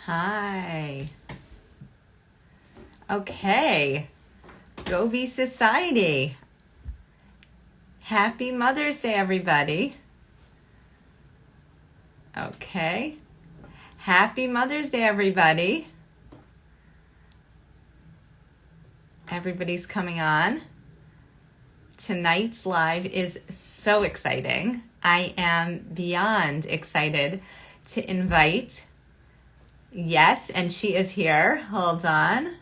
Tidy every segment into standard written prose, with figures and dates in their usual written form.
Hi. Okay. Go Be Society. Happy Mother's Day, everybody. Okay. Happy Mother's Day, everybody. Everybody's coming on. Tonight's live is so exciting. I am beyond excited to invite. Yes, and she is here. Hold on.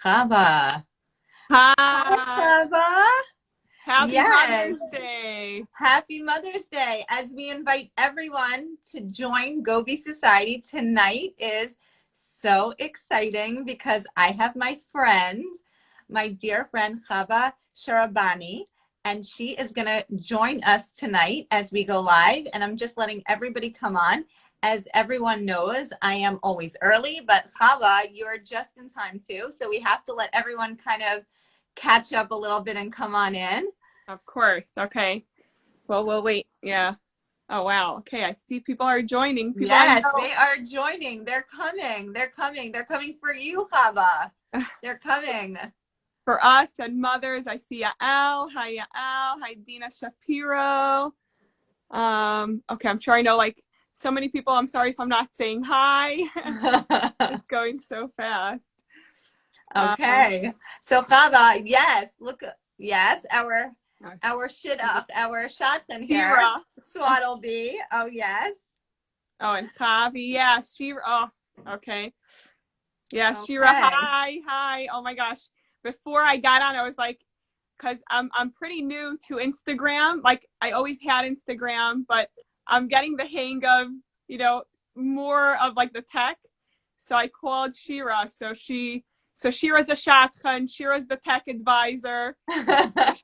Chava. Hi, Hi, Chava. happy Yes. Mother's Day. Happy Mother's Day. As we invite everyone to join Gobi Society, tonight is so exciting because I have my friend, my dear friend Chava Sharabani, and she is going to join us tonight as we go live. And I'm just letting everybody come on. As everyone knows, I am always early, but Chava, you're just in time too. So we have to let everyone kind of catch up a little bit and come on in. Of course. Okay. Well, we'll wait. Yeah. Oh, wow. Okay. I see people are joining. People I Yes, know. they are joining. They're coming. They're coming. They're coming for you, Chava. They're coming. For us and mothers, I see Yael. Hi, Yael. Hi, Dina Shapiro. Okay. I'm sure I know like so many people. I'm sorry if I'm not saying hi. It's going so fast. Um, Okay. So Chava, yes, look, yes, our shidduch, our shotgun here, Shira. Swaddle bee. Oh yes. Oh, and Javi. Yeah. Shira. Oh, okay. Yeah, Shira, Okay. hi, hi. Oh my gosh. Before I got on, I was like, because I'm pretty new to Instagram. Like I always had Instagram, but I'm getting the hang of, you know, more of like the tech. So I called Shira. So Shira's the shotgun, Shira's the tech advisor.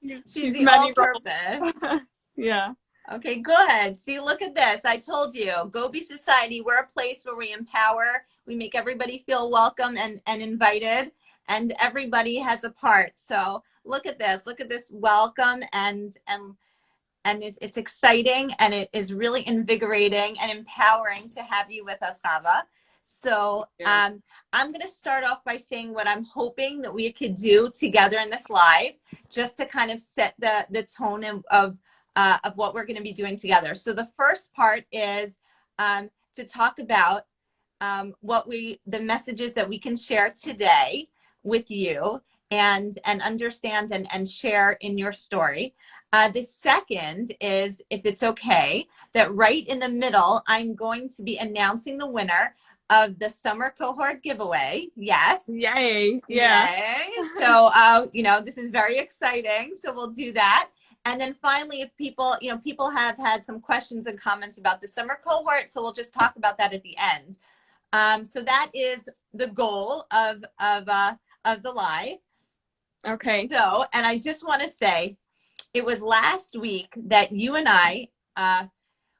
She's She's the many all-purpose. roles. Yeah. Okay, good. See, look at this. I told you, Go Be Society, we're a place where we empower, we make everybody feel welcome and invited, and everybody has a part. So look at this. Look at this welcome and it's exciting and it is really invigorating and empowering to have you with us, Chava. So Yeah. I'm going to start off by saying what I'm hoping that we could do together in this live, just to kind of set the tone of what we're going to be doing together. So the first part is to talk about the messages that we can share today with you and understand and share in your story. The second is, if it's okay, that right in the middle, I'm going to be announcing the winner of the summer cohort giveaway. Yes. Yay. Yeah. Yay. So, this is very exciting. So we'll do that. And then finally, if people have had some questions and comments about the summer cohort, so we'll just talk about that at the end. So that is the goal of the live. Okay. So, and I just want to say, it was last week that you and I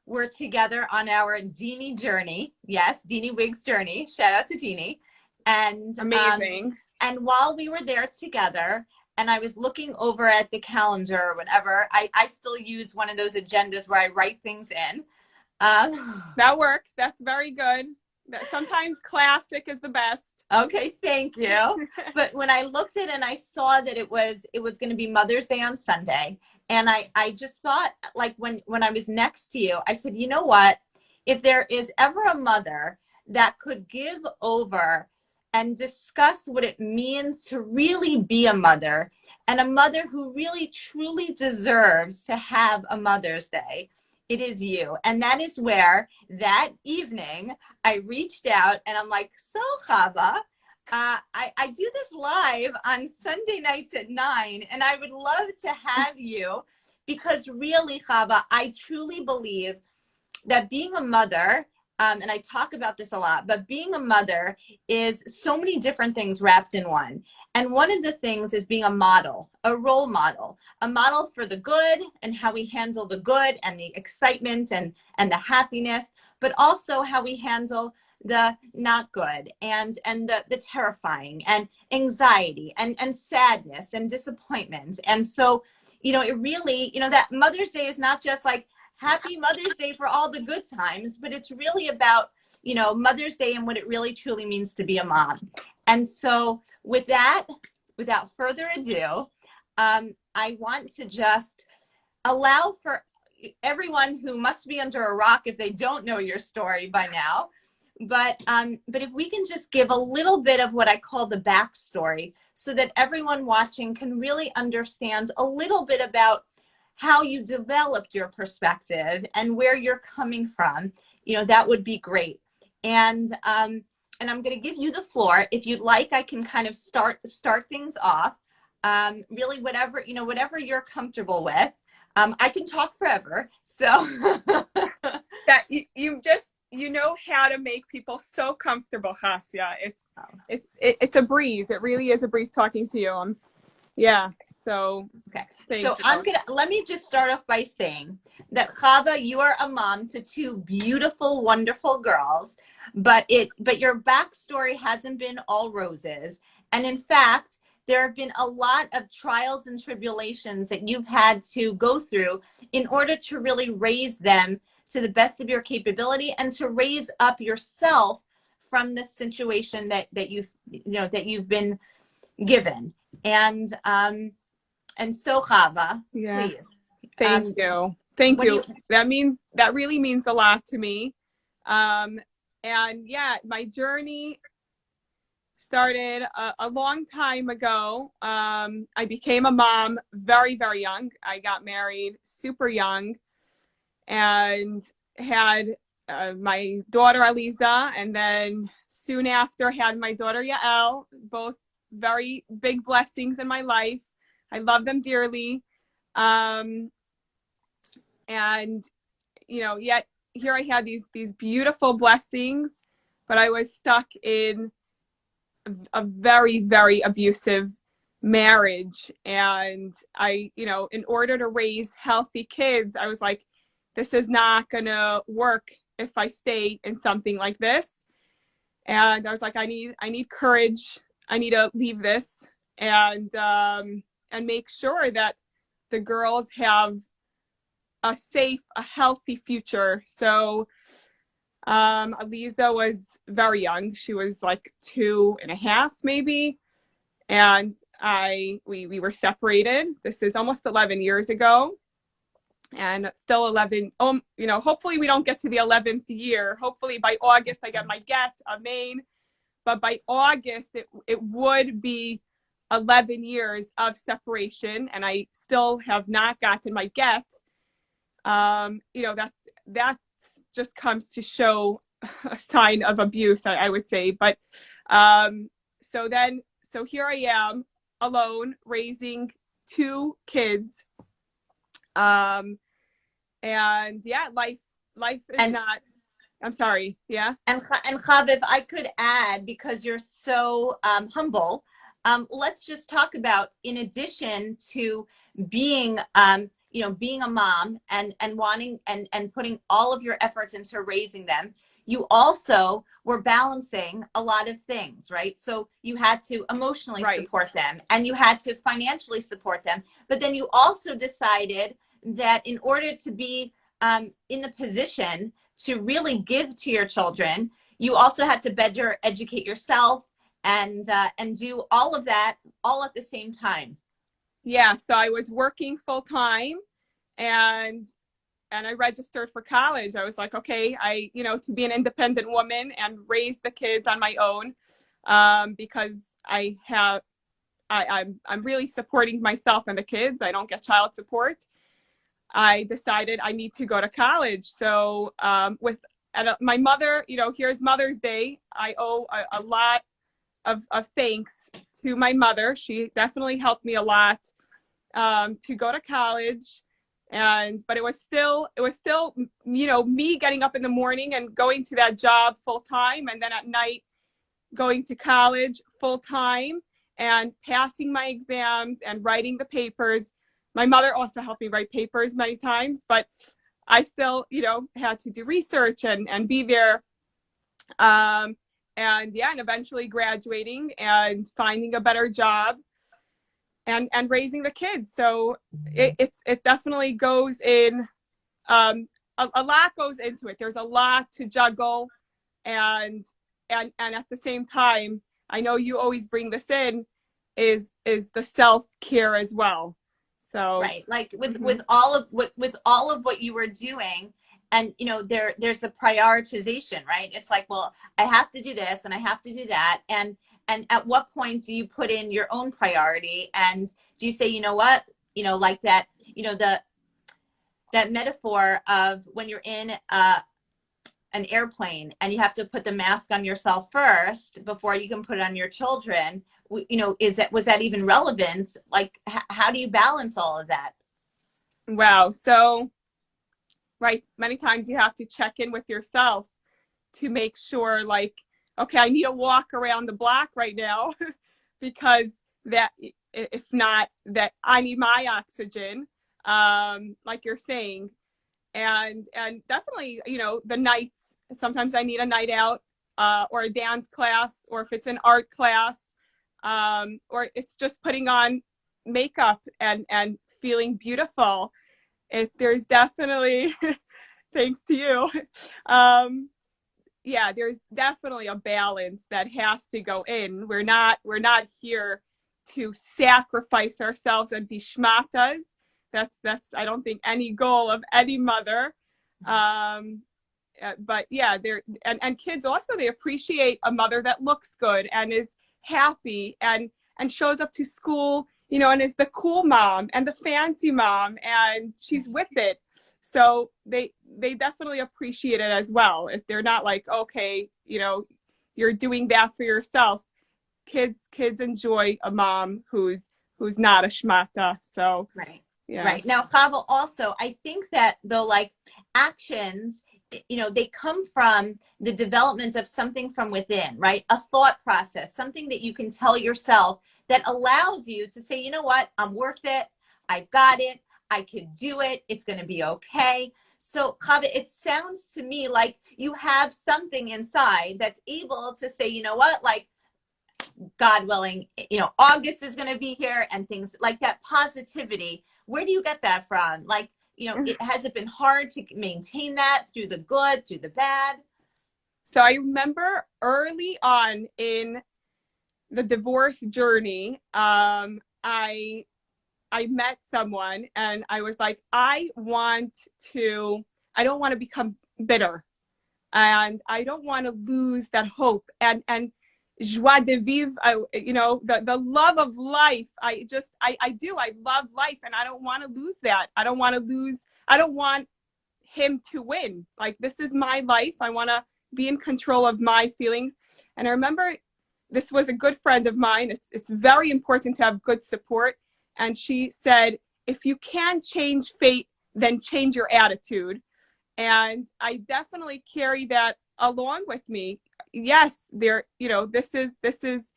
were together on our Deanie journey. Yes, Deanie Wiggs journey. Shout out to Deanie. And Amazing. and while we were there together, and I was looking over at the calendar or whatever, I still use one of those agendas where I write things in. That works. That's very good. Sometimes classic is the best. Okay, thank you. But when I looked at it and I saw that it was going to be Mother's Day on Sunday, and I just thought, like, when I was next to you, I said, you know what? If there is ever a mother that could give over and discuss what it means to really be a mother, and a mother who really truly deserves to have a Mother's Day, it is you. And that is where that evening I reached out and I'm like, so Chava, I do this live on Sunday nights at 9, and I would love to have you because really, Chava, I truly believe that being a mother, and I talk about this a lot, but being a mother is so many different things wrapped in one. And one of the things is being a model, a role model, a model for the good and how we handle the good and the excitement and the happiness, but also how we handle the not good and the terrifying and anxiety and sadness and disappointment. And so, it really, that Mother's Day is not just like happy Mother's Day for all the good times, but it's really about, Mother's Day and what it really truly means to be a mom. And so with that, without further ado, I want to just allow for everyone who must be under a rock if they don't know your story by now. But if we can just give a little bit of what I call the backstory so that everyone watching can really understand a little bit about how you developed your perspective and where you're coming from, that would be great. And I'm going to give you the floor. If you'd like, I can kind of start things off. Really, whatever you're comfortable with. I can talk forever. So that you know how to make people so comfortable, Hasia. It's a breeze. It really is a breeze talking to you. Yeah. So okay. So let me just start off by saying that Chava, you are a mom to two beautiful, wonderful girls, but your backstory hasn't been all roses. And in fact, there have been a lot of trials and tribulations that you've had to go through in order to really raise them to the best of your capability and to raise up yourself from the situation that you've been given. And so Chava, please. Thank you. That really means a lot to me. And yeah, my journey started a long time ago. I became a mom very, very young. I got married super young and had my daughter Aliza, and then soon after had my daughter Yael, both very big blessings in my life. I love them dearly. And yet here I had these beautiful blessings, but I was stuck in a very, very abusive marriage. And I, in order to raise healthy kids, I was like, this is not gonna work if I stay in something like this. And I was like, I need courage. I need to leave this and make sure that the girls have a safe, a healthy future. So Aliza was very young. She was like 2.5 maybe. And we were separated. This is almost 11 years ago. And still 11, hopefully we don't get to the 11th year. Hopefully by August I get my get, amen. But by August it would be 11 years of separation, and I still have not gotten my get. That just comes to show a sign of abuse, I would say. But so here I am alone raising 2 kids. And yeah, life is not, I'm sorry. Yeah. And Chav, if I could add, because you're so humble, let's just talk about, in addition to being, being a mom and wanting and putting all of your efforts into raising them, you also were balancing a lot of things, right? So you had to emotionally support them and you had to financially support them. But then you also decided that in order to be in the position to really give to your children, you also had to educate yourself and do all of that all at the same time. Yeah, so I was working full time and I registered for college. I was like, okay, to be an independent woman and raise the kids on my own, because I'm really supporting myself and the kids. I don't get child support. I decided I need to go to college. So my mother, here's Mother's Day. I owe a lot of thanks to my mother. She definitely helped me a lot to go to college. But it was still, me getting up in the morning and going to that job full time. And then at night going to college full time and passing my exams and writing the papers. My mother also helped me write papers many times, but I still, had to do research and be there Um, and yeah, and eventually graduating and finding a better job and raising the kids. So it definitely goes in, a lot goes into it. There's a lot to juggle, and and at the same time, I know you always bring this in, is the self-care as well. So Right. Like mhm. with all of what you were doing, and there's the prioritization, right? It's like, well, I have to do this and I have to do that. And at what point do you put in your own priority, and do you say, you know what, like that, that metaphor of when you're in an airplane and you have to put the mask on yourself first before you can put it on your children. Was that even relevant? Like, how do you balance all of that? Wow. So right, many times you have to check in with yourself to make sure, like, okay, I need to walk around the block right now because that, if not, that I need my oxygen, like you're saying. And definitely, the nights, sometimes I need a night out, or a dance class, or if it's an art class, or it's just putting on makeup and feeling beautiful. There's definitely thanks to you. Um, yeah, there's definitely a balance that has to go in. We're not here to sacrifice ourselves and be schmatas. That's I don't think any goal of any mother. Um, but yeah, and kids also, they appreciate a mother that looks good and is happy and shows up to school, and is the cool mom and the fancy mom, and she's with it. So they definitely appreciate it as well. If they're not like, okay, you're doing that for yourself. Kids enjoy a mom who's not a schmata. So Right. yeah. Right. Now, Chava, also, I think that though, like actions, they come from the development of something from within, right? A thought process, something that you can tell yourself that allows you to say, you know what, I'm worth it. I've got it. I can do it. It's going to be okay. So, Chava, it sounds to me like you have something inside that's able to say, you know what, like, God willing, August is going to be here and things like that positivity. Where do you get that from? Like, it has it been hard to maintain that through the good, through the bad? So I remember early on in the divorce journey, I met someone and I was like, I don't want to become bitter, and I don't want to lose that hope and joie de vivre, the love of life. I love life, and I don't want to lose that. I don't want him to win. Like, this is my life. I want to be in control of my feelings. And I remember this was a good friend of mine. It's very important to have good support. And she said, if you can change fate, then change your attitude. And I definitely carry that along with me. Yes, this is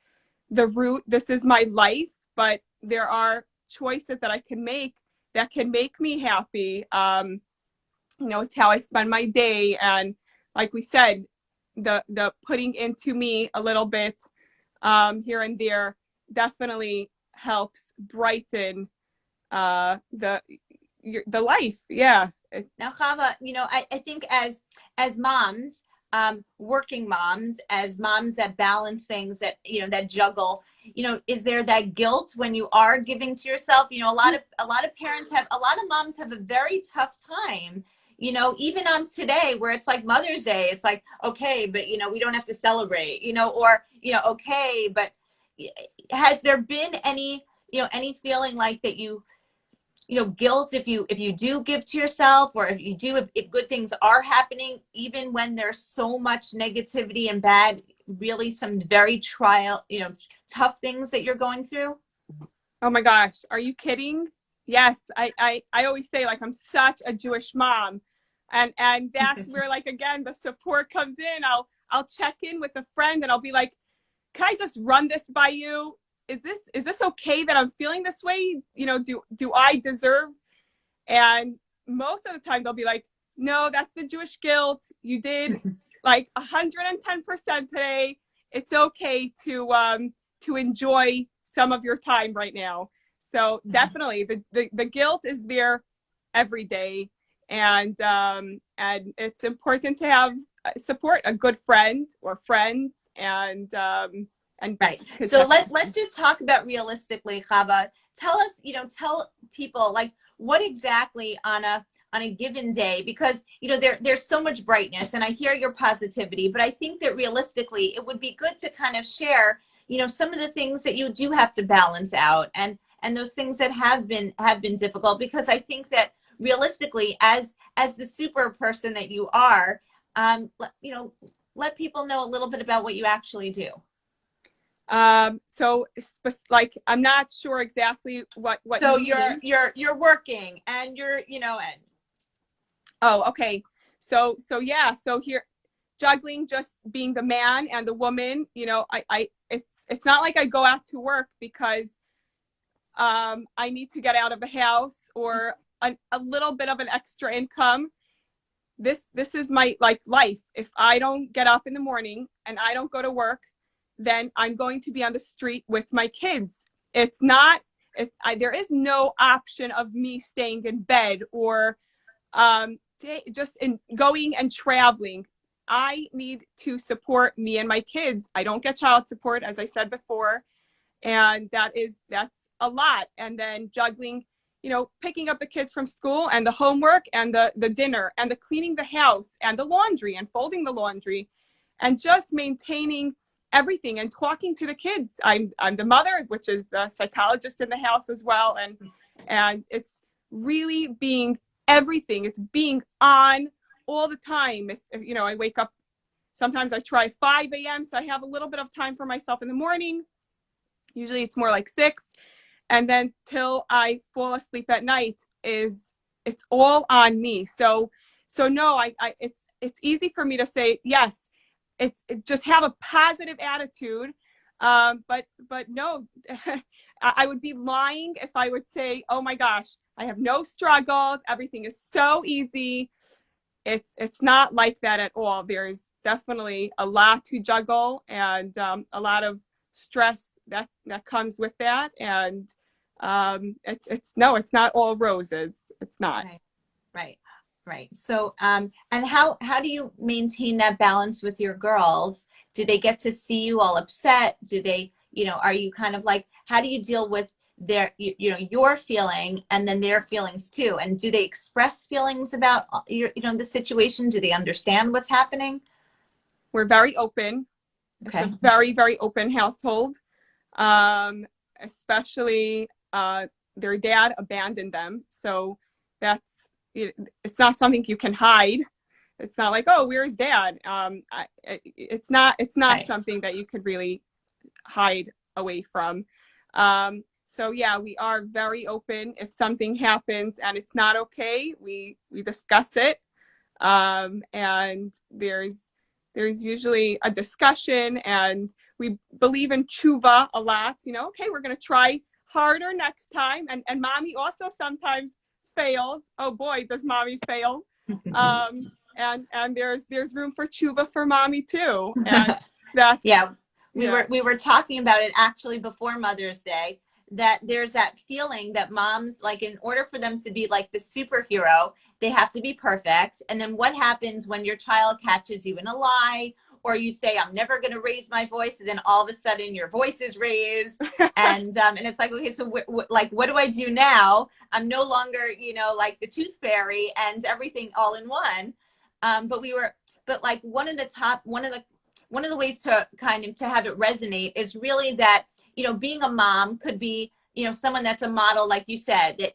the root, this is my life, but there are choices that I can make that can make me happy. It's how I spend my day, and like we said, the putting into me a little bit, here and there, definitely helps brighten, the life. Yeah. Now, Chava, I think as moms, working moms, as moms that balance things, that that juggle, is there that guilt when you are giving to yourself? A lot of parents have, a lot of moms have a very tough time. Even on today, where it's like Mother's Day, it's like, okay, but we don't have to celebrate, or okay, but has there been any feeling like that guilt if you do give to yourself, or if you do, if good things are happening, even when there's so much negativity and bad, really some very tough things that you're going through? Oh my gosh, are you kidding? Yes, I always say, like, I'm such a Jewish mom, and that's where, like, again, the support comes in. I'll check in with a friend and I'll be like, can I just run this by you? Is this okay that I'm feeling this way? Do I deserve? And most of the time they'll be like, no, that's the Jewish guilt. You did like 110% today. It's okay to enjoy some of your time right now. So definitely the guilt is there every day. And it's important to have support, a good friend or friends, and Right. because So let's just talk about realistically, Chava. Tell us, tell people like what exactly on a given day, because there's so much brightness and I hear your positivity, but I think that realistically it would be good to kind of share, some of the things that you do have to balance out, and those things that have been difficult, because I think that realistically, as the super person that you are, let people know a little bit about what you actually do. so like I'm not sure exactly what So you you're mean. you're working and and Oh, okay. So yeah, so here juggling just being the man and the woman, I it's not like I go out to work because I need to get out of the house or a little bit of an extra income. This is my like life. If I don't get up in the morning and I don't go to work, then I'm going to be on the street with my kids. It's not there is no option of me staying in bed or just in going and traveling. I need to support me and my kids. I don't get child support, as I said before, and that's a lot. And then juggling, picking up the kids from school and the homework and the dinner and the cleaning the house and the laundry and folding the laundry and just maintaining everything and talking to the kids. I'm the mother, which is the psychologist in the house as well, and it's really being everything. It's being on all the time. If I wake up, sometimes I try 5 a.m. so I have a little bit of time for myself in the morning. Usually it's more like 6, and then till I fall asleep at night it's all on me. So no, I it's easy for me to say yes. Just have a positive attitude. But no, I would be lying if I would say, oh my gosh, I have no struggles. Everything is so easy. It's not like that at all. There's definitely a lot to juggle and a lot of stress that comes with that. And it's not all roses. It's not. Right, right, right. So, and how do you maintain that balance with your girls? Do they get to see you all upset? Do they, are you kind of like, how do you deal with your feeling and then their feelings too? And do they express feelings about the situation? Do they understand what's happening? We're very open. It's Okay. a very, very open household. Especially their dad abandoned them. So it's not something you can hide. It's not like, oh, where's dad? It's not Right. something that you could really hide away from. So yeah, we are very open. If something happens and it's not okay, we discuss it. And there's usually a discussion, and we believe in tshuva a lot. Okay, we're going to try harder next time. And mommy also sometimes fails. Oh boy, does mommy fail. And there's room for tshuva for mommy too. And that's, Yeah, we yeah. were talking about it actually before Mother's Day, that there's that feeling that moms, like, in order for them to be like the superhero, they have to be perfect. And then what happens when your child catches you in a lie, or you say, I'm never going to raise my voice, and then all of a sudden your voice is raised, and it's like, okay, so like, what do I do now? I'm no longer, like the tooth fairy and everything all in one. But like one of the ways to kind of to have it resonate is really that, being a mom could be, someone that's a model, like you said, that,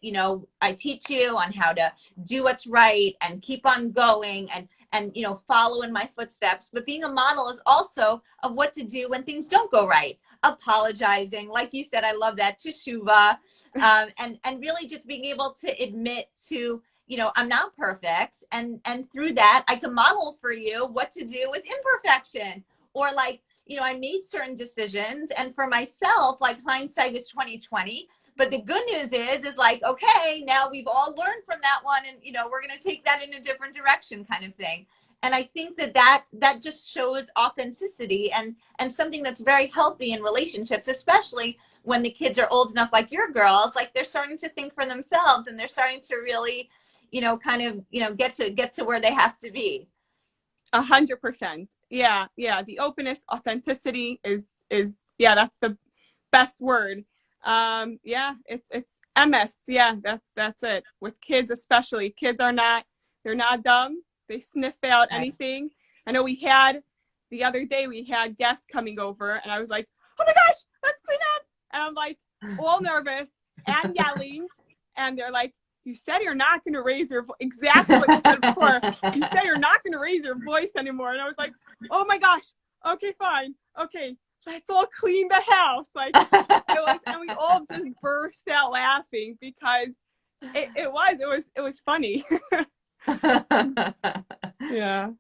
I teach you on how to do what's right and keep on going and follow in my footsteps. But being a model is also of what to do when things don't go right. Apologizing, like you said, I love that, teshuva, and really just being able to admit to, I'm not perfect, and through that I can model for you what to do with imperfection. Or like, I made certain decisions, and for myself, like, hindsight is 2020. But the good news is like, okay, now we've all learned from that one, and we're going to take that in a different direction, kind of thing. And I think that just shows authenticity and something that's very healthy in relationships, especially when the kids are old enough, like your girls, like they're starting to think for themselves and they're starting to really, kind of, get to where they have to be. 100%. Yeah, yeah. The openness, authenticity is yeah, that's the best word. Yeah, it's MS. Yeah, that's it. With kids especially. Kids are not, they're not dumb. They sniff out Right. anything. I know the other day we had guests coming over and I was like, "Oh my gosh, let's clean up." And I'm like all nervous and yelling and they're like, "You said you're not going to raise your voice." Exactly what you said before. "You said you're not going to raise your voice anymore." And I was like, "Oh my gosh. Okay, fine. Okay, let's all clean the house." Like it was, and we all just burst out laughing because it was funny. Yeah.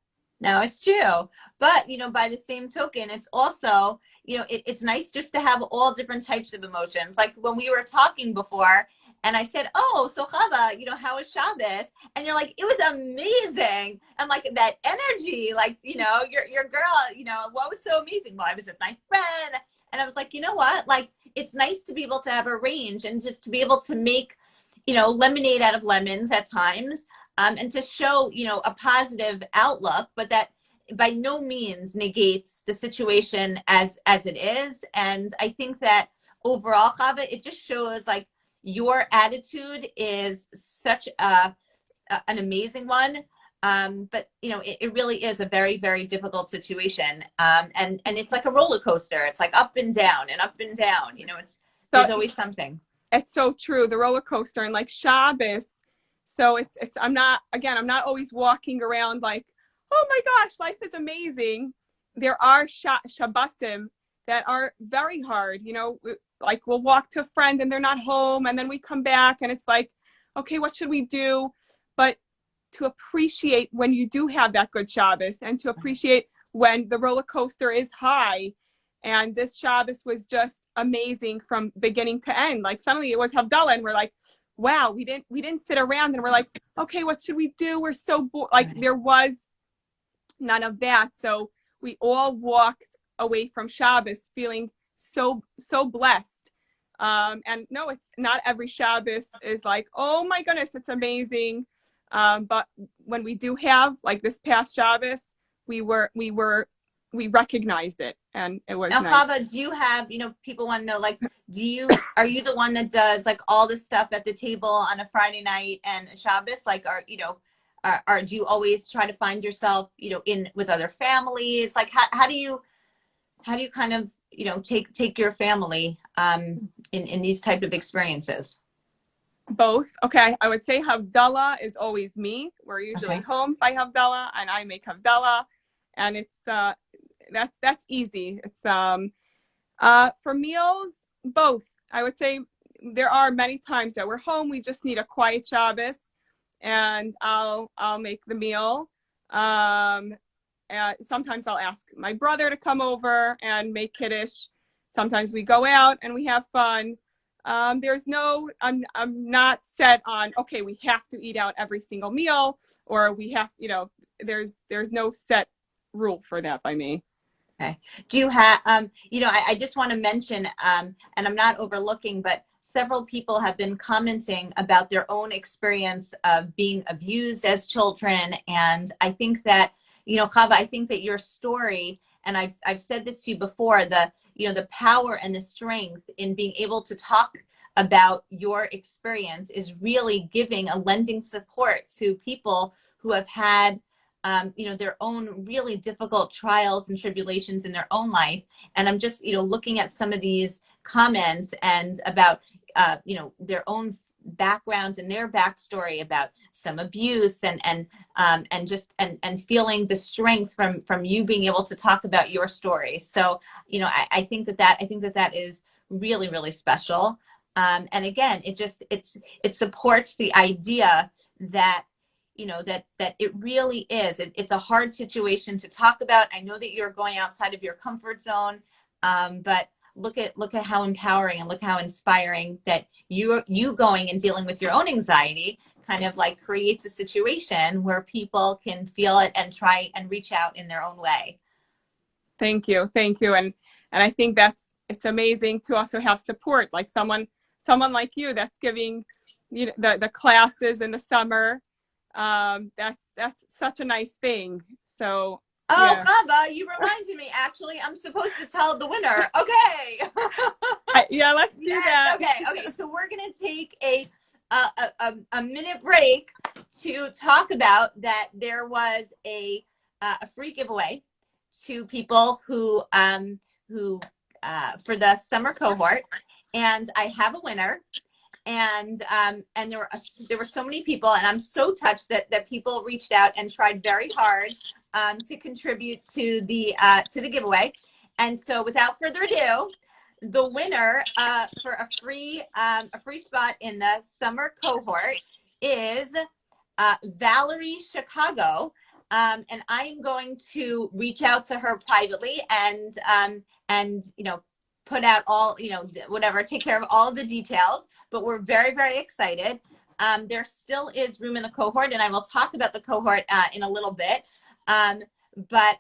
No, it's true. But, by the same token, it's also, it's nice just to have all different types of emotions. Like when we were talking before and I said, "Oh, so Chava, how was Shabbos?" And you're like, "It was amazing." And like that energy, like, your girl, what was so amazing? Well, I was with my friend and I was like, you know what? Like, it's nice to be able to have a range and just to be able to make, lemonade out of lemons at times, and to show, a positive outlook, but that by no means negates the situation as it is. And I think that overall, Chava, it just shows like your attitude is such an amazing one. But it really is a very, very difficult situation. And it's like a roller coaster. It's like up and down and up and down. So There's always something. it's so true. The roller coaster and like Shabbos. So it's I'm not always walking around like, "Oh my gosh, life is amazing." There are Shabbosim that are very hard. Like we'll walk to a friend and they're not home, and then we come back and it's like, "Okay, what should we do?" But to appreciate when you do have that good Shabbos and to appreciate when the roller coaster is high. And this Shabbos was just amazing from beginning to end. Like suddenly it was Havdalah and we're like, wow, we didn't sit around and we're like, "Okay, what should we do? We're so bored." Like there was none of that. So we all walked away from Shabbos feeling so blessed. And no, it's not every Shabbos is like, "Oh my goodness, it's amazing." But when we do have like this past Shabbos, we recognized it and it was Now, nice. Chava, do you have, people want to know, like, are you the one that does like all the stuff at the table on a Friday night and Shabbos? Like, do you always try to find yourself, in with other families? Like, how do you kind of, take your family, in these type of experiences? Both. Okay, I would say Havdalah is always me. We're usually Okay. home by Havdalah and I make Havdalah, and it's that's easy. It's for meals, both. I would say there are many times that we're home, we just need a quiet Shabbos, and I'll make the meal. Sometimes I'll ask my brother to come over and make kiddush. Sometimes we go out and we have fun. I'm not set on, okay, we have to eat out every single meal, or we have, there's no set rule for that by me. Okay. Do you have, I just want to mention, and I'm not overlooking, but several people have been commenting about their own experience of being abused as children. And I think that, Chava, I think that your story, and I've said this to you before, the power and the strength in being able to talk about your experience is really giving a lending support to people who have had their own really difficult trials and tribulations in their own life. And I'm just, looking at some of these comments and about, their own background and their backstory about some abuse and feeling the strength from you being able to talk about your story. So, I think that is really, really special. And again, it supports the idea that that it really is. It's a hard situation to talk about. I know that you're going outside of your comfort zone, but look at how empowering and look how inspiring that you going and dealing with your own anxiety kind of like creates a situation where people can feel it and try and reach out in their own way. Thank you, thank you, and I think it's amazing to also have support, like someone like you that's giving, you know, the classes in the summer. That's such a nice thing. So Oh, yeah, Chava, you reminded me. Actually, I'm supposed to tell the winner. Okay. yeah, let's do Yes. that. Okay. Okay. So we're gonna take a minute break to talk about that. There was a free giveaway to people who for the summer cohort, and I have a winner. And there were so many people, and I'm so touched that people reached out and tried very hard to contribute to the giveaway. And so, without further ado, the winner for a free spot in the summer cohort is Valerie Chicago. And I am going to reach out to her privately and put out all whatever, take care of all of the details. But we're very, very excited. There still is room in the cohort, and I will talk about the cohort in a little bit. But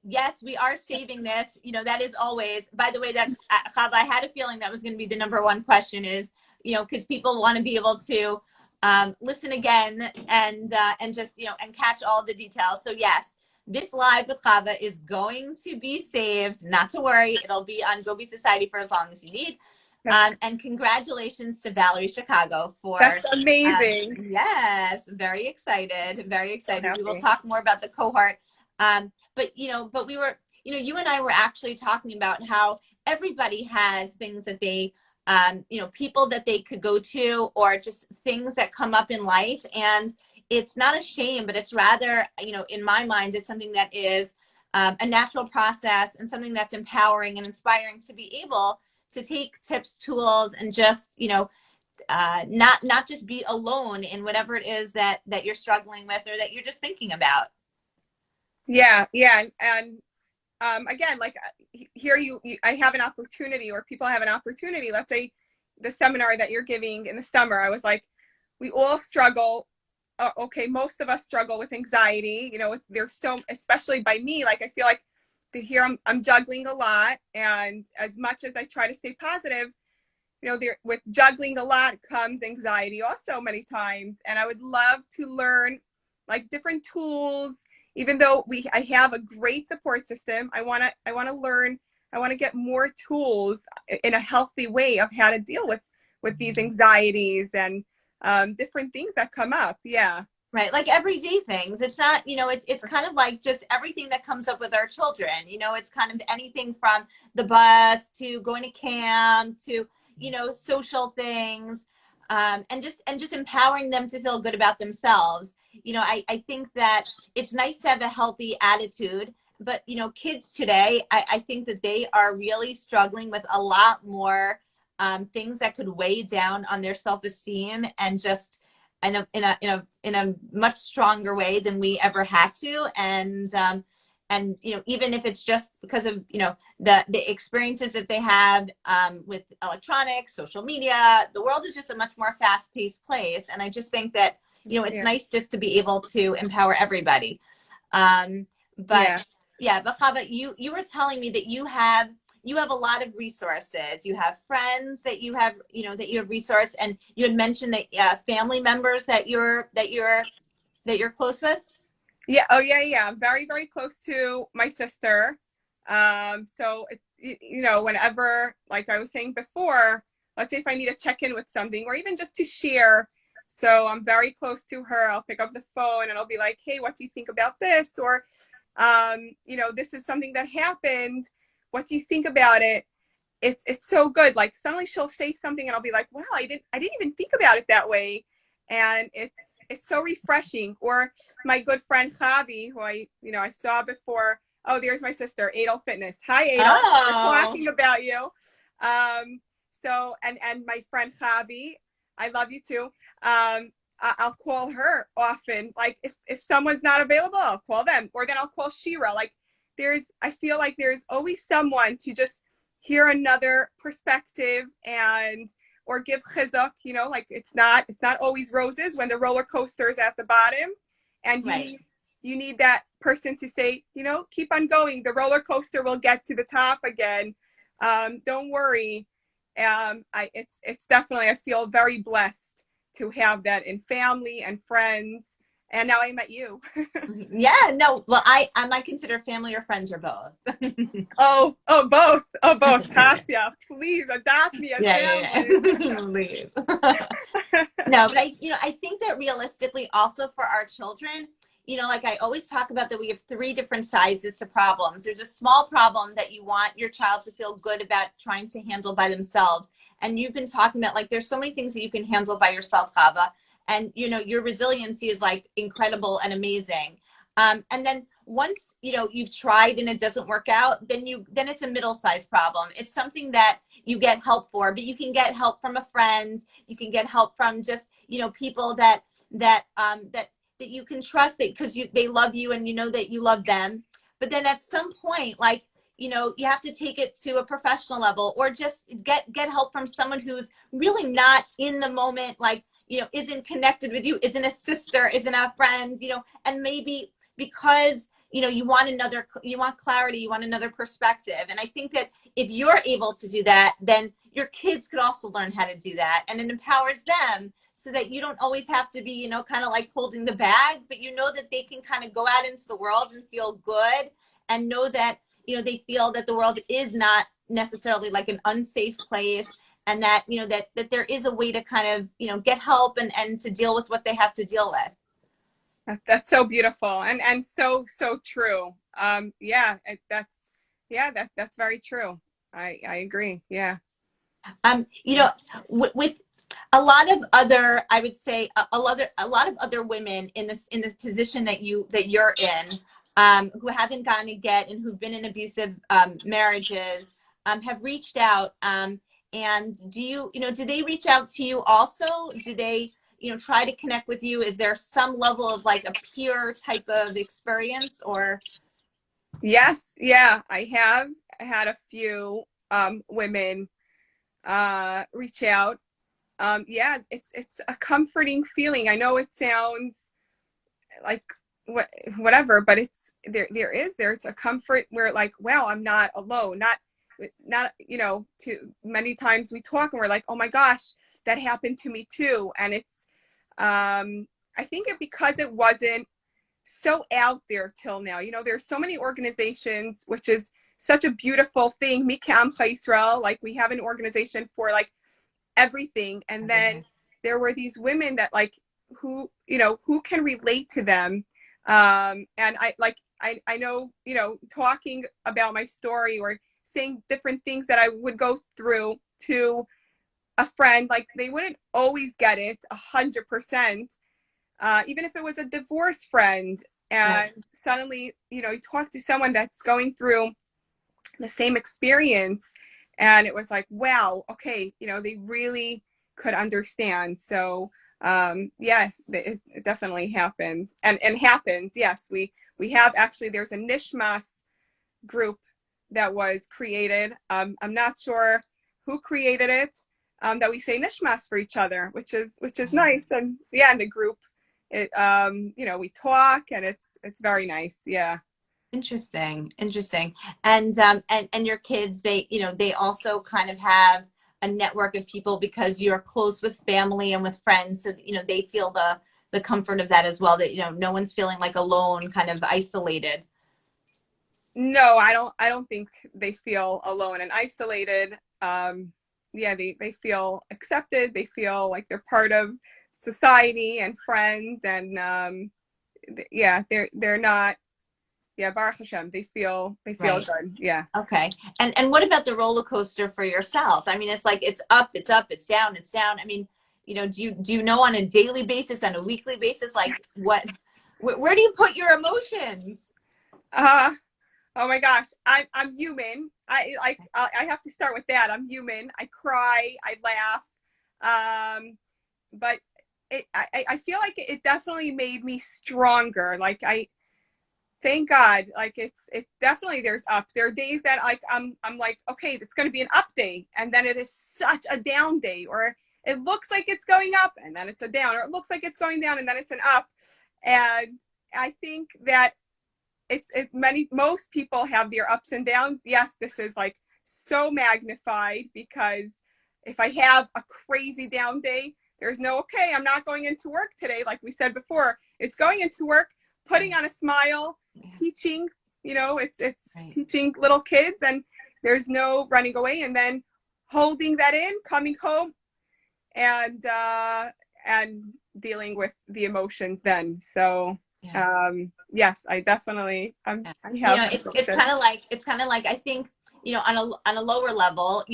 yes, we are saving this. That is always, by the way, that's, Chava, I had a feeling that was going to be the number one question is, because people want to be able to listen again and just, and catch all the details. So yes, this live with Chava is going to be saved. Not to worry. It'll be on Go Be Society for as long as you need. And congratulations to Valerie Chicago for That's amazing. yes, very excited, very excited. We will Happy. talk more about the cohort. But we were, you and I were actually talking about how everybody has things that they, people that they could go to, or just things that come up in life. And it's not a shame, but it's rather, in my mind, it's something that is a natural process and something that's empowering and inspiring to be able to take tips, tools, and just, not just be alone in whatever it is that you're struggling with or that you're just thinking about. Yeah, yeah, and again, like here I have an opportunity, or people have an opportunity. Let's say the seminar that you're giving in the summer, I was like, we all struggle. Okay, most of us struggle with anxiety. There's so, especially by me, like I feel like here I'm juggling a lot, and as much as I try to stay positive, with juggling a lot comes anxiety also many times. And I would love to learn like different tools. Even though I have a great support system, I want to learn. I want to get more tools in a healthy way of how to deal with these anxieties and different things that come up. Yeah. Right. Like everyday things. It's not, it's kind of like just everything that comes up with our children. It's kind of anything from the bus to going to camp to, social things, and just empowering them to feel good about themselves. I think that it's nice to have a healthy attitude, but, kids today, I think that they are really struggling with a lot more things that could weigh down on their self-esteem, and just in a much stronger way than we ever had to. And even if it's just because of the experiences that they have with electronics, social media, the world is just a much more fast-paced place. And I just think that it's nice just to be able to empower everybody. But Chava, you were telling me that you have a lot of resources. You have friends that you have resourced, and you had mentioned that family members that you're close with. Yeah. Oh, yeah, yeah. I'm very, very close to my sister. So, whenever, like I was saying before, let's say if I need to check in with something, or even just to share. So I'm very close to her. I'll pick up the phone and I'll be like, hey, what do you think about this? Or, this is something that happened. What do you think about it? It's so good. Like suddenly she'll say something and I'll be like, wow, I didn't even think about it that way. And it's so refreshing. Or my good friend Javi, who I saw before. Oh, there's my sister, Adel Fitness. Hi, Adel. We're talking about you. So and my friend Javi, I love you too. I'll call her often. Like if someone's not available, I'll call them, or then I'll call Shira. Like I feel like there's always someone to just hear another perspective, and or give chizuk, you know, like it's not always roses when the roller coaster is at the bottom, and Right. you need that person to say, you know, keep on going, the roller coaster will get to the top again. Don't worry. It's definitely, I feel very blessed to have that in family and friends, and now I met you. Yeah, no, well, I might consider family or friends or both. Both. Oh, both. Tasya, please adopt me as Yeah, yeah, family. yeah. Leave. No, but I think that realistically also for our children, like I always talk about that we have three different sizes to problems. There's a small problem that you want your child to feel good about trying to handle by themselves. And you've been talking about like there's so many things that you can handle by yourself, Chava. And your resiliency is like incredible and amazing. And then once you've tried and it doesn't work out, then it's a middle-sized problem. It's something that you get help for, but you can get help from a friend. You can get help from just people that you can trust, it because they love you and you know that you love them. But then at some point, like you have to take it to a professional level, or just get help from someone who's really not in the moment, like isn't connected with you, isn't a sister, isn't a friend, and maybe because you want clarity, you want another perspective. And I think that if you're able to do that, then your kids could also learn how to do that, and it empowers them so that you don't always have to be kind of like holding the bag, but that they can kind of go out into the world and feel good, and know that they feel that the world is not necessarily like an unsafe place, and that that there is a way to kind of get help and to deal with what they have to deal with. That's so beautiful, and so true. That's very true. I agree. Yeah. With a lot of other, I would say a lot of other women in the position that you're in, who haven't gotten it yet and who've been in abusive marriages, have reached out. And do they reach out to you also? Do they try to connect with you? Is there some level of like a peer type of experience, or? Yes. Yeah. I have had a few women reach out. Yeah, it's a comforting feeling. I know it sounds like whatever, but it's a comfort where like, wow, I'm not alone. Not too many times we talk and we're like, oh my gosh, that happened to me too. And it's I think because it wasn't so out there till now. There's so many organizations, which is such a beautiful thing. Mikam Israel, like we have an organization for like everything. And then there were these women that like who can relate to them. And I know, talking about my story or saying different things that I would go through to a friend, like they wouldn't always get it 100%. Even if it was a divorce friend, and Right. suddenly, you talk to someone that's going through the same experience, and it was like, wow, okay, they really could understand. So yeah, it definitely happened and happens. Yes, we have actually, there's a Nishmas group that was created. I'm not sure who created it, that we say Nishmas for each other, which is nice. And yeah, in the group, it we talk, and it's very nice. Yeah. Interesting, interesting. And your kids, they also kind of have a network of people because you're close with family and with friends, so they feel the comfort of that as well, that no one's feeling like alone, kind of isolated. No, I don't think they feel alone and isolated. Yeah, they feel accepted. They feel like they're part of society and friends, and yeah, they're not. Yeah, Baruch Hashem, they feel Right. good. Yeah. Okay. And what about the roller coaster for yourself? I mean, it's like it's up, it's up, it's down, it's down. I mean, do you know on a daily basis, on a weekly basis, like where do you put your emotions? Uh oh my gosh, I'm human. I have to start with that. I'm human. I cry. I laugh. But I feel like it definitely made me stronger. Like thank God. Like it's definitely, there's ups. There are days that like I'm like, okay, it's going to be an up day, and then it is such a down day, or it looks like it's going up and then it's a down, or it looks like it's going down and then it's an up. And I think that most people have their ups and downs. Yes, this is like so magnified, because if I have a crazy down day, there's no, okay, I'm not going into work today. Like we said before, it's going into work, putting on a smile, teaching, it's Right. teaching little kids, and there's no running away, and then holding that in, coming home, and dealing with the emotions then. So Yeah. yes, I definitely Yeah. I have It's kind of like, I think, on a lower level,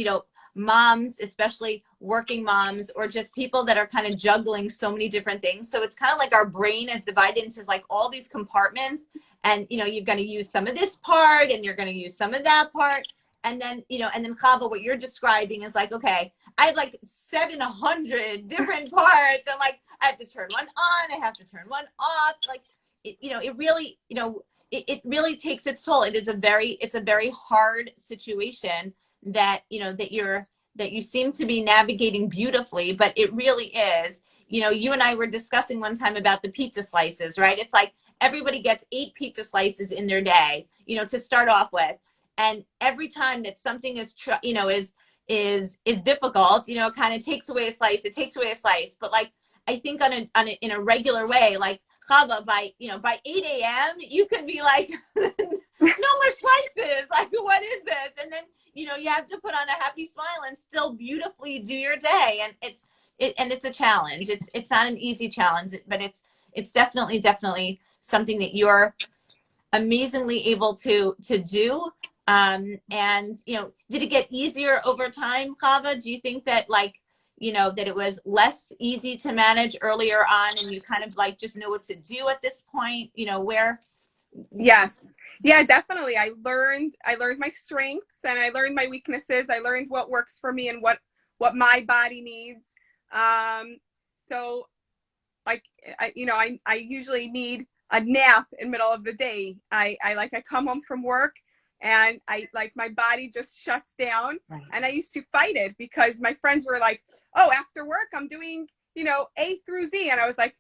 moms, especially working moms, or just people that are kind of juggling so many different things. So it's kind of like our brain is divided into like all these compartments, and you're going to use some of this part and you're going to use some of that part. And then, Chava, what you're describing is like, okay, I have like 700 different parts, and like I have to turn one on, I have to turn one off. Like, it really, it really takes its toll. It's a very hard situation that, that you seem to be navigating beautifully, but it really is. You and I were discussing one time about the pizza slices, right? It's like everybody gets 8 pizza slices in their day, to start off with. And every time that something is difficult, it kind of takes away a slice, it takes away a slice. But like, I think in a regular way, like, Chava, by 8 a.m., you could be like, no more slices. Like, what is this? And then, you have to put on a happy smile and still beautifully do your day. And it's a challenge. It's not an easy challenge, but it's definitely something that you're amazingly able to do. And did it get easier over time, Chava? Do you think that, like, that it was less easy to manage earlier on, and you kind of like just know what to do at this point? Where? Yes. Yeah, definitely. I learned my strengths, and I learned my weaknesses. I learned what works for me and what my body needs. So like, I usually need a nap in the middle of the day. I come home from work, and I like, my body just shuts down. Right. And I used to fight it, because my friends were like, oh, after work I'm doing, A through Z. And I was like,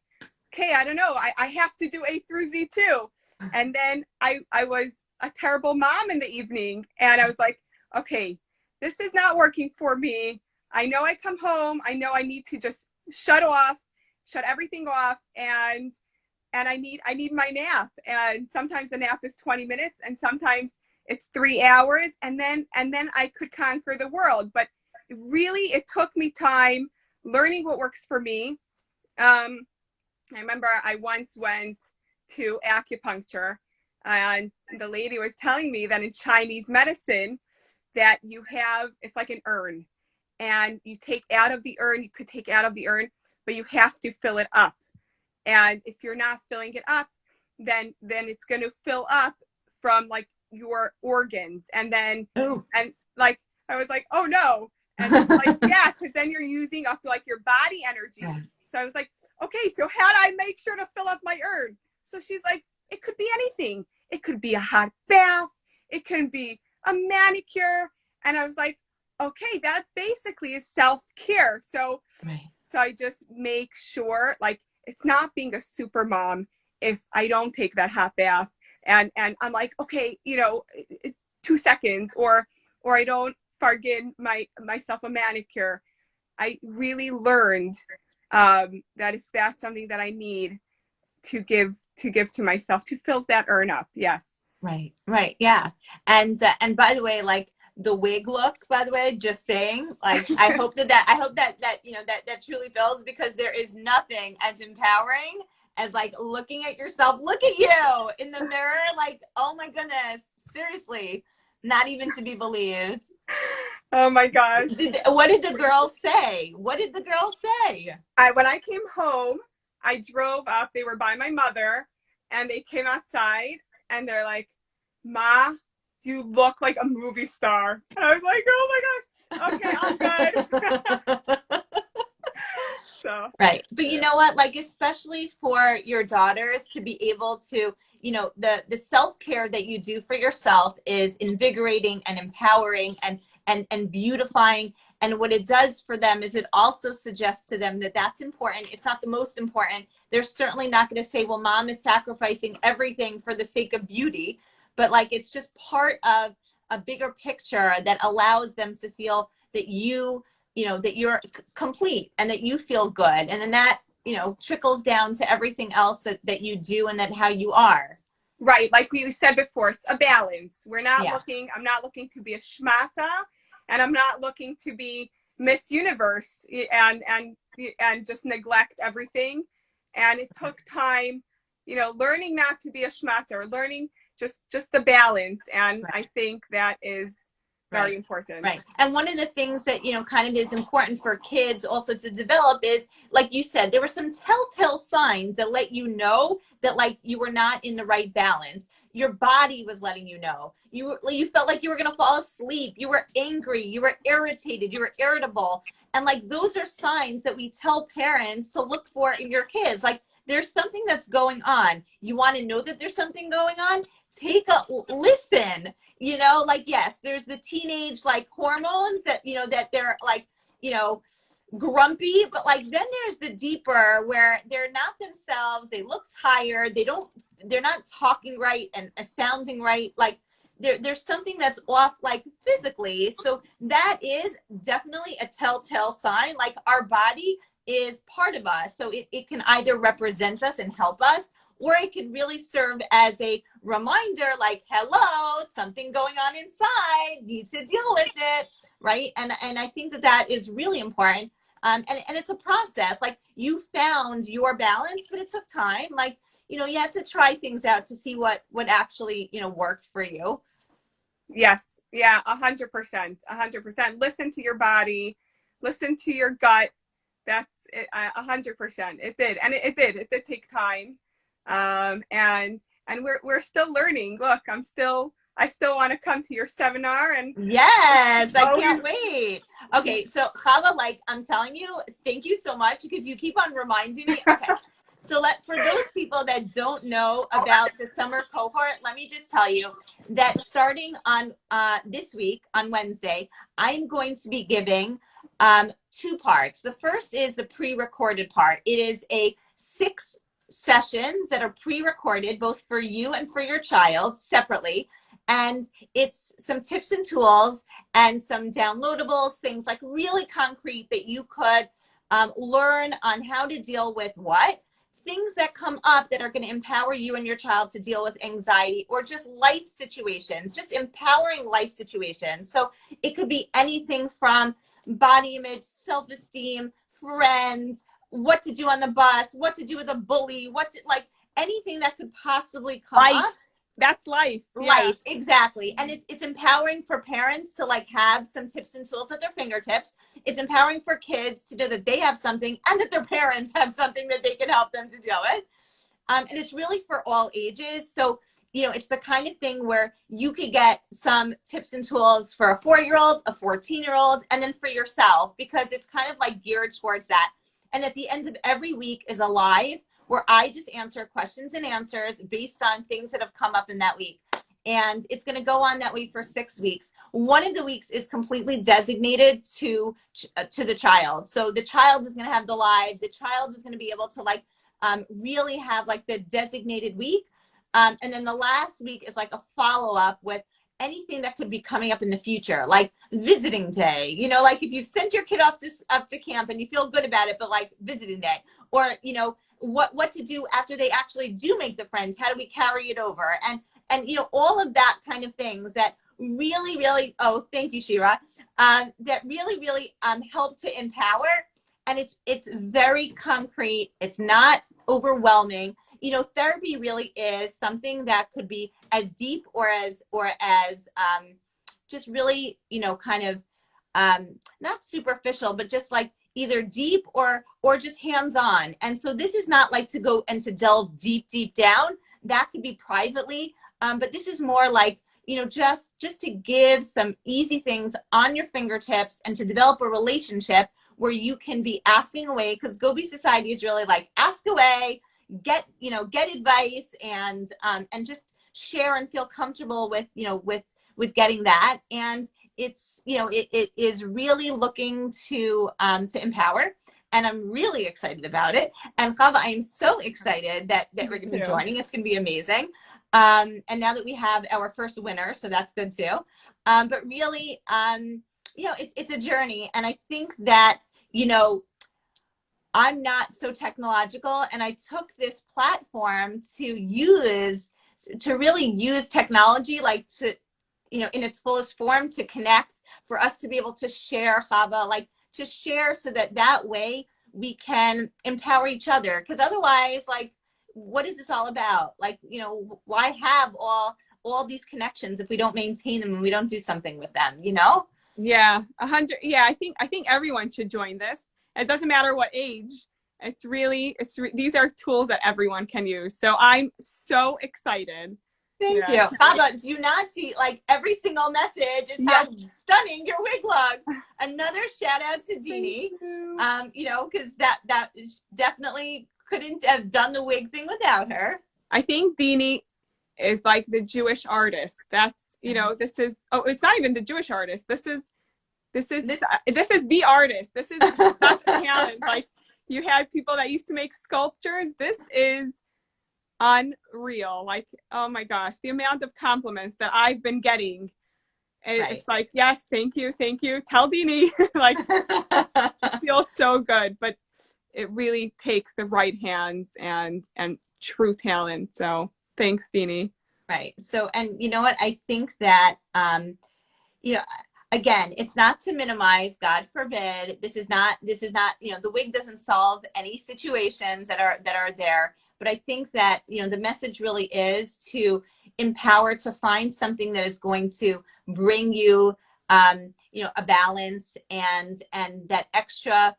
okay, I don't know. I have to do A through Z too. And then I was a terrible mom in the evening, and I was like, okay, this is not working for me. I know I come home, I know I need to just shut everything off, and I need my nap. And sometimes the nap is 20 minutes, and sometimes it's 3 hours, and then I could conquer the world. But really, it took me time learning what works for me. I remember I once went to acupuncture, and the lady was telling me that in Chinese medicine, that it's like an urn, and you take out of the urn, you could take out of the urn, but you have to fill it up. And if you're not filling it up, then it's going to fill up from like your organs. And then, Oh. and like, I was like, oh no. And like, yeah, because then you're using up like your body energy. Yeah. So I was like, okay, so how do I make sure to fill up my urn? So she's like, it could be anything. It could be a hot bath. It can be a manicure. And I was like, okay, that basically is self-care. So, Right. so I just make sure, like, it's not being a super mom if I don't take that hot bath, and I'm like, okay, 2 seconds, or I don't forget myself a manicure. I really learned that if that's something that I need to give to myself, to fill that urn up. Yes. Right. Yeah. And by the way, like, the wig look, by the way, just saying, like, I hope that truly fills, because there is nothing as empowering as like looking at yourself, look at you in the mirror, like, oh my goodness, seriously, not even to be believed. Oh my gosh. What did the girls say? What did the girls say? When I came home, I drove up. They were by my mother, and they came outside, and they're like, "Ma, you look like a movie star." And I was like, "Oh my gosh, okay, I'm good." So, Right. But you yeah. know what? Like, especially for your daughters to be able to, the self-care that you do for yourself is invigorating and empowering and beautifying. And what it does for them is it also suggests to them that that's important. It's not the most important. They're certainly not going to say, well, mom is sacrificing everything for the sake of beauty, but like it's just part of a bigger picture that allows them to feel that that you're complete and that you feel good. And then that, trickles down to everything else that you do and that how you are. Right. Like we said before, it's a balance. Yeah. I'm not looking to be a schmata, and I'm not looking to be Miss Universe and just neglect everything. And it took time, learning not to be a schmata, or learning just the balance. And Right. I think that is very Right. important. Right. And one of the things that, kind of is important for kids also to develop is, like you said, there were some telltale signs that let you know that like you were not in the right balance. Your body was letting you know. You felt like you were going to fall asleep. You were angry. You were irritated. You were irritable. And like those are signs that we tell parents to look for in your kids. Like there's something that's going on. You want to know that there's something going on? Take a listen. Like yes, there's the teenage like hormones that that they're like grumpy, but like then there's the deeper where they're not themselves, they look tired, they're not talking right and sounding right, like there's something that's off like physically. So that is definitely a telltale sign. Like our body is part of us, so it can either represent us and help us, or it could really serve as a reminder like, hello, something going on inside, need to deal with it, right? And I think that is really important. And it's a process. Like you found your balance, but it took time. Like, you had to try things out to see what actually, worked for you. Yes. Yeah. 100%. 100%. Listen to your body. Listen to your gut. That's it. 100%. It did. And it did. It did take time. And we're still learning. Look, I still want to come to your seminar, and Yes, I always. can't wait. Okay, so Chava, like I'm telling you, thank you so much because you keep on reminding me. Okay, so for those people that don't know about the summer cohort, let me just tell you that starting on this week on Wednesday, I'm going to be giving two parts. The first is the pre-recorded part. It is a 6 sessions that are pre-recorded both for you and for your child separately. And it's some tips and tools and some downloadables, things like really concrete that you could learn on how to deal with things that come up that are going to empower you and your child to deal with anxiety or just life situations, just empowering life situations. So it could be anything from body image, self-esteem, friends, what to do on the bus, what to do with a bully, like anything that could possibly come Life. up. That's life. Yeah. Life, exactly. And it's empowering for parents to like have some tips and tools at their fingertips. It's empowering for kids to know that they have something and that their parents have something that they can help them to deal with. And it's really for all ages. So it's the kind of thing where you could get some tips and tools for a 4-year-old, a 14-year-old, and then for yourself, because it's kind of like geared towards that. And at the end of every week is a live where I just answer questions and answers based on things that have come up in that week. And it's going to go on that way for 6 weeks. One of the weeks is completely designated to the child. So the child is going to have the live. The child is going to be able to like really have like the designated week. And then the last week is like a follow-up with anything that could be coming up in the future, like visiting day, like if you've sent your kid off up to camp and you feel good about it, but like visiting day, or what to do after they actually do make the friends, how do we carry it over, and all of that kind of things that really, oh, thank you, Shira, that really help to empower. And it's very concrete. It's not overwhelming. Therapy really is something that could be as deep or as just really, kind of not superficial, but just like either deep or just hands-on. And so this is not like to go and to delve deep down. That could be privately, but this is more like, just to give some easy things on your fingertips and to develop a relationship where you can be asking away, because Gobi Society is really like ask away, get advice, and just share and feel comfortable with, with getting that. And it is really looking to empower. And I'm really excited about it. And Chava, I am so excited that we're going to be joining. It's going to be amazing. And now that we have our first winner, so that's good too. But really, it's a journey. And I think that, I'm not so technological, and I took this platform to really use technology, like to, in its fullest form, to connect, for us to be able to share, Chava, like to share, so that way we can empower each other. Because otherwise, like, what is this all about? Like, why have all these connections if we don't maintain them and we don't do something with them, Yeah, 100. Yeah, I think everyone should join this. It doesn't matter what age. These are tools that everyone can use. So I'm so excited. Thank you. Chava, do you not see, like, every single message is how stunning your wig looks? Another shout out to Dini. Because that definitely couldn't have done the wig thing without her. I think Dini is like the Jewish artist. That's, this is, it's not even the Jewish artist. This is the artist. This is such a talent. Like, you had people that used to make sculptures. This is unreal. Like, oh my gosh, the amount of compliments that I've been getting. It's like, yes, thank you. Tell Dini. Like, it feels so good, but it really takes the right hands and true talent. So thanks, Dini. Right. So, and you know what? I think that, again, it's not to minimize, God forbid. This is not, the wig doesn't solve any situations that are there. But I think that, the message really is to empower, to find something that is going to bring you, a balance and that extra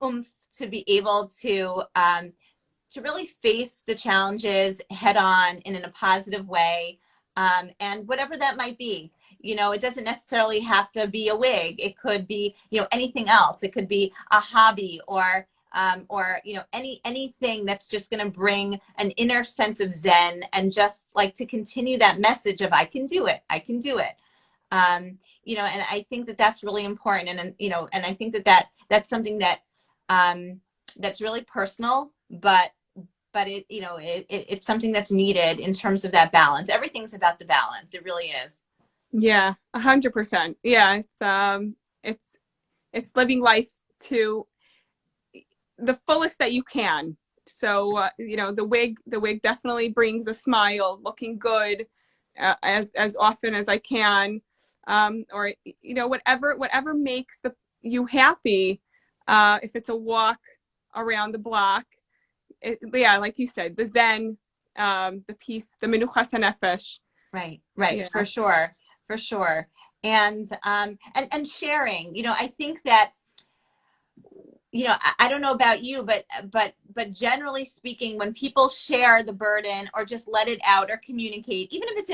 oomph to be able to really face the challenges head on in a positive way. And whatever that might be. It doesn't necessarily have to be a wig. It could be, anything else. It could be a hobby or anything that's just going to bring an inner sense of Zen, and just like to continue that message of I can do it. And I think that that's really important. And I think that that's something that that's really personal, but it's something that's needed in terms of that balance. Everything's about the balance. It really is. Yeah, 100%. Yeah, it's living life to the fullest that you can. So the wig definitely brings a smile, looking good as often as I can, or whatever makes you happy. If it's a walk around the block, like you said, the Zen, the peace, the menuchas hanefesh. Right, yeah. For sure. And sharing, I think that, I don't know about you, but generally speaking, when people share the burden or just let it out or communicate, even if it's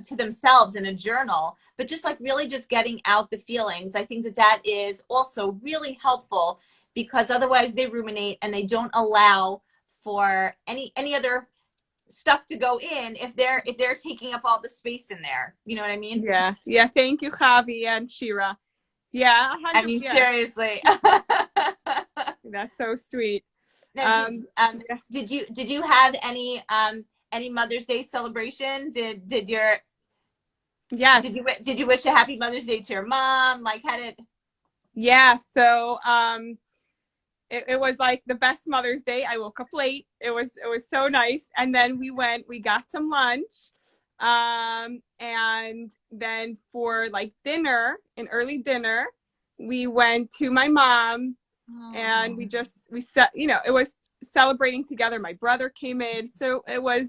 to themselves in a journal, but just like really just getting out the feelings, I think that is also really helpful, because otherwise they ruminate and they don't allow for any other stuff to go in if they're taking up all the space in there. You know what I mean? Yeah. Thank you, Chavi and Shira. Yeah, I mean, seriously. That's so sweet. Now, did you have any Mother's Day celebration? Did you wish a happy Mother's Day to your mom? Like, how did? Yeah. So it was like the best Mother's Day. I woke up late. It was so nice. And then we got some lunch. And then for like an early dinner, we went to my mom. Aww. And we set, it was celebrating together. My brother came in. So it was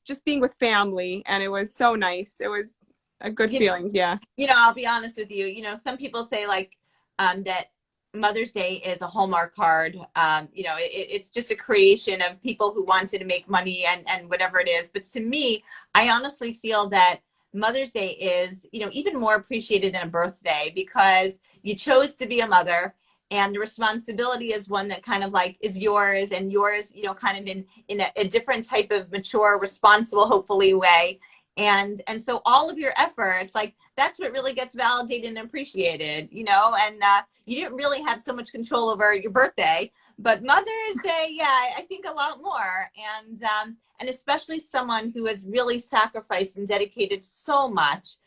just being with family, and it was so nice. It was a good feeling. Yeah. I'll be honest with you. Some people say like, that Mother's Day is a Hallmark card. It's just a creation of people who wanted to make money and whatever it is. But to me, I honestly feel that Mother's Day is, even more appreciated than a birthday, because you chose to be a mother. and the responsibility is one that kind of like is yours, and yours, you know, kind of in a different type of mature, responsible, hopefully way. And so all of your efforts, like that's what really gets validated and appreciated, you know. And you didn't really have so much control over your birthday, but Mother's Day, yeah, I think a lot more. And especially someone who has really sacrificed and dedicated so much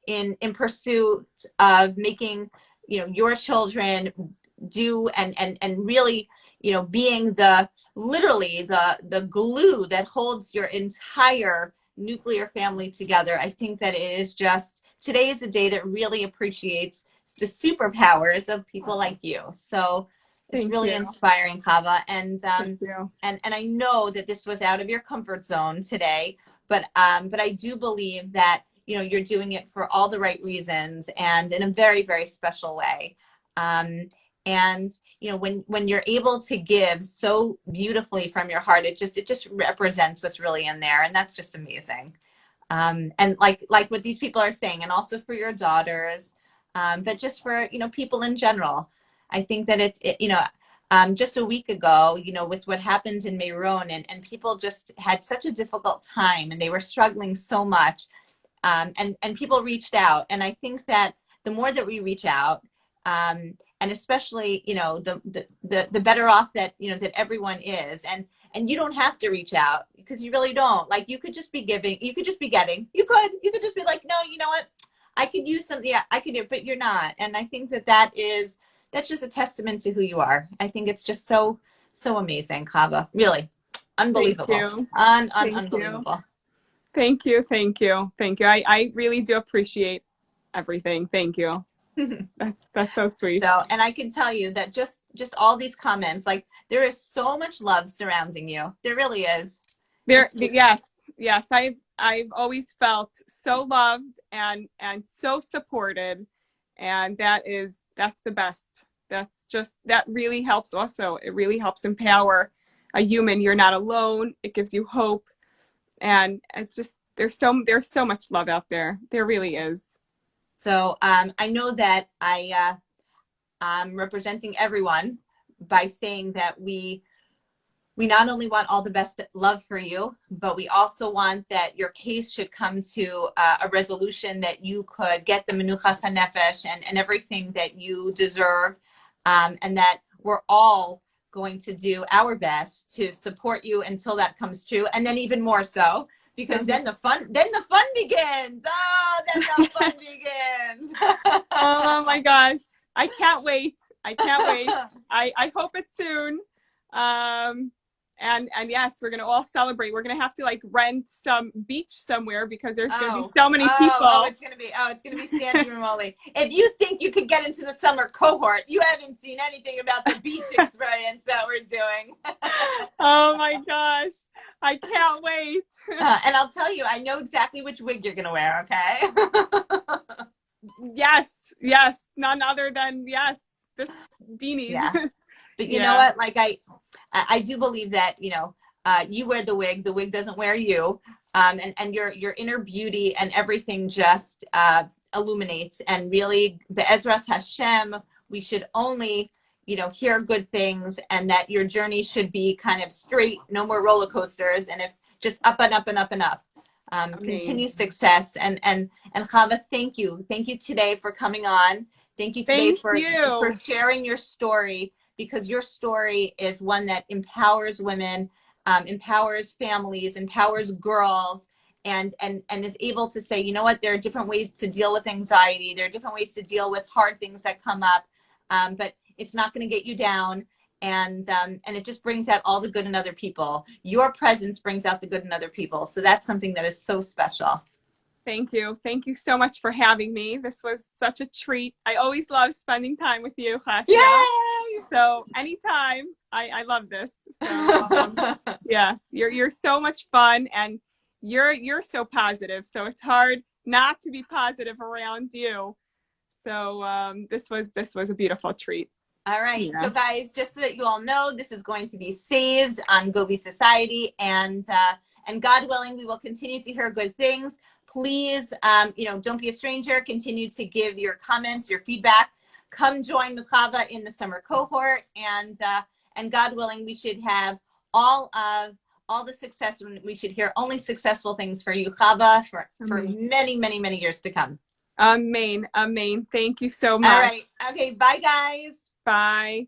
in pursuit of making, you know, your children do and really, you know, being the literally the glue that holds your entire nuclear family together. I think that it is just, today is a day that really appreciates the superpowers of people like you. So it's Thank really you. inspiring, Chava. Thank you. And I know that this was out of your comfort zone today, but I do believe that, you know, you're doing it for all the right reasons and in a very, very special way. Um, and you know, when you're able to give so beautifully from your heart, it just represents what's really in there, and that's just amazing. And like what these people are saying, and also for your daughters, but just for, you know, people in general. I think that you know, just a week ago, you know, with what happened in Meron, and people just had such a difficult time, and they were struggling so much, and people reached out. And I think that the more that we reach out, and especially, you know, the better off that, you know, that everyone is. And you don't have to reach out, because you really don't. Like, you could just be giving, you could just be getting, you could just be like, no, you know what, I could use something, yeah, I could do it, but you're not. And I think that that's just a testament to who you are. I think it's just so amazing, Chava. Really Thank unbelievable. you. Thank you. Unbelievable. Thank you. Thank you. Thank you. I really do appreciate everything. Thank you. That's so sweet. So, and I can tell you that just all these comments, like there is so much love surrounding you. There really is. There, It's yes, yes. I've always felt so loved and so supported, and that's the best. That's just, that really helps. Also, it really helps empower a human. You're not alone. It gives you hope, and it's just, there's so much love out there. There really is. so I know that I'm representing everyone by saying that we not only want all the best love for you, but we also want that your case should come to a resolution, that you could get the menuchas hanefesh and everything that you deserve, and that we're all going to do our best to support you until that comes true, and then even more so, because then the fun begins. Oh, then the fun begins. Oh my gosh. I can't wait. I can't wait. I hope it's soon. And yes, we're gonna all celebrate. We're gonna have to like rent some beach somewhere because there's gonna be so many people. It's gonna be standing room only. If you think you could get into the summer cohort, you haven't seen anything about the beach experience that we're doing. Oh my gosh. I can't wait. And I'll tell you, I know exactly which wig you're gonna wear. Okay. Yes, yes. None other than, yes, this Deanie's. Yeah. But you know Yeah. what? Like I do believe that, you know, you wear the wig doesn't wear you, and your inner beauty and everything just illuminates. And really, Be'ezras Hashem, we should only, you know, hear good things, and that your journey should be kind of straight, no more roller coasters, and if just up and up and up and up. Amen. Continue success, and Chava, thank you today for coming on. Thank you today Thank for you. sharing your story, because your story is one that empowers women, empowers families, empowers girls, and is able to say, you know what, there are different ways to deal with anxiety. There are different ways to deal with hard things that come up, but it's not going to get you down. And it just brings out all the good in other people. Your presence brings out the good in other people. So that's something that is so special. Thank you. Thank you so much for having me. This was such a treat. I always love spending time with you, Chassia. Yay! So anytime, I love this. So yeah, you're so much fun, and you're so positive. So it's hard not to be positive around you. So this was a beautiful treat. All right. So Yeah. guys, just so that you all know, this is going to be saved on Gobi Society, and God willing, we will continue to hear good things. Please, you know, don't be a stranger. Continue to give your comments, your feedback. come join the Chava in the summer cohort, and God willing, we should have all of all the success. We should hear only successful things for you, Chava, for many, many, many years to come. Amen. Amen. Thank you so All much. right. Okay. Bye, guys. Bye.